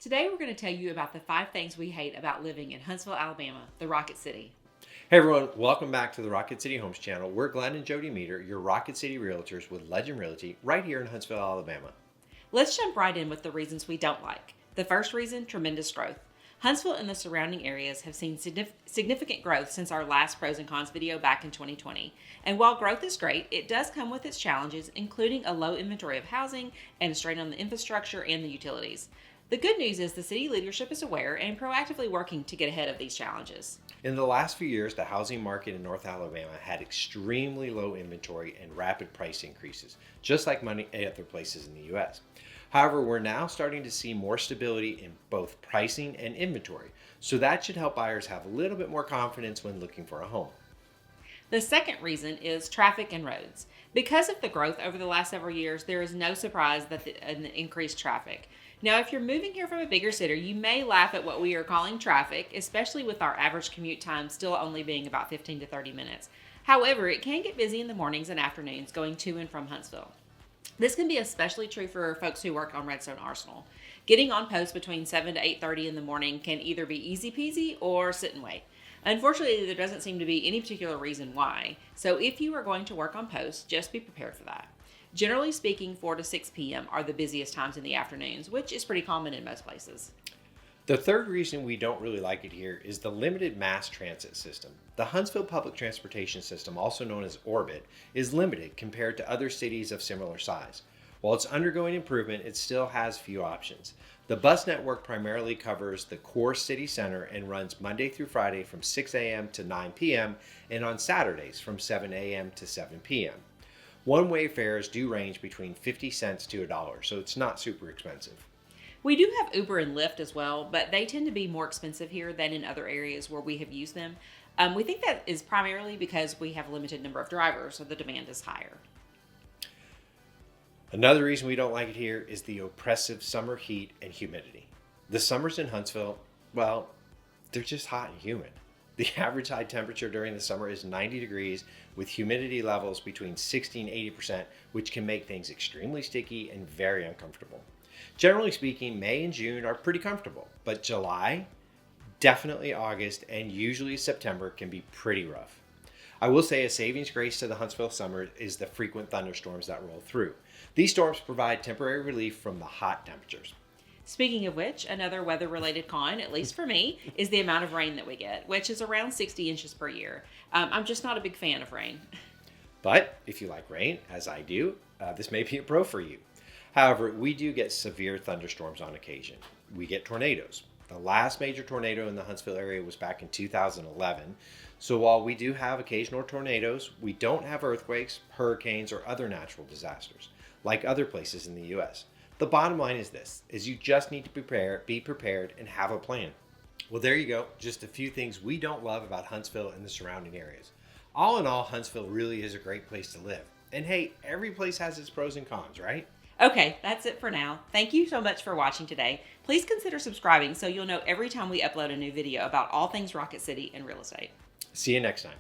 Today we're going to tell you about the 5 things we hate about living in Huntsville, Alabama, the Rocket City. Hey everyone, welcome back to the Rocket City Homes channel. We're Glenn and Jodi Meter, your Rocket City Realtors with Legend Realty right here in Huntsville, Alabama. Let's jump right in with the reasons we don't like. The first reason, tremendous growth. Huntsville and the surrounding areas have seen significant growth since our last pros and cons video back in 2020. And while growth is great, it does come with its challenges, including a low inventory of housing and a strain on the infrastructure and the utilities. The good news is the city leadership is aware and proactively working to get ahead of these challenges. In the last few years, the housing market in North Alabama had extremely low inventory and rapid price increases, just like many other places in the U.S. However, we're now starting to see more stability in both pricing and inventory, so that should help buyers have a little bit more confidence when looking for a home. The second reason is traffic and roads. Because of the growth over the last several years, there is no surprise that an increased traffic. Now, if you're moving here from a bigger city, you may laugh at what we are calling traffic, especially with our average commute time still only being about 15 to 30 minutes. However, it can get busy in the mornings and afternoons going to and from Huntsville. This can be especially true for folks who work on Redstone Arsenal. Getting on post between 7 to 8:30 in the morning can either be easy peasy or sit and wait. Unfortunately, there doesn't seem to be any particular reason why. So if you are going to work on post, just be prepared for that. Generally speaking, 4 to 6 p.m. are the busiest times in the afternoons, which is pretty common in most places. The third reason we don't really like it here is the limited mass transit system. The Huntsville public transportation system, also known as Orbit, is limited compared to other cities of similar size. While it's undergoing improvement, it still has few options. The bus network primarily covers the core city center and runs Monday through Friday from 6 a.m. to 9 p.m. and on Saturdays from 7 a.m. to 7 p.m. One-way fares do range between 50 cents to $1, so it's not super expensive. We do have Uber and Lyft as well, but they tend to be more expensive here than in other areas where we have used them. We think that is primarily because we have a limited number of drivers, so the demand is higher. Another reason we don't like it here is the oppressive summer heat and humidity. The summers in Huntsville, well, they're just hot and humid. The average high temperature during the summer is 90 degrees with humidity levels between 60 and 80%, which can make things extremely sticky and very uncomfortable. Generally speaking, May and June are pretty comfortable, but July, definitely August, and usually September can be pretty rough. I will say a savings grace to the Huntsville summer is the frequent thunderstorms that roll through. These storms provide temporary relief from the hot temperatures. Speaking of which, another weather-related con, at least for me, is the amount of rain that we get, which is around 60 inches per year. I'm just not a big fan of rain. But if you like rain, as I do, this may be a pro for you. However, we do get severe thunderstorms on occasion. We get tornadoes. The last major tornado in the Huntsville area was back in 2011. So while we do have occasional tornadoes, we don't have earthquakes, hurricanes, or other natural disasters, like other places in the U.S. The bottom line is this, is you just need to be prepared, and have a plan. Well, there you go. Just a few things we don't love about Huntsville and the surrounding areas. All in all, Huntsville really is a great place to live. And hey, every place has its pros and cons, right? Okay, that's it for now. Thank you so much for watching today. Please consider subscribing so you'll know every time we upload a new video about all things Rocket City and real estate. See you next time.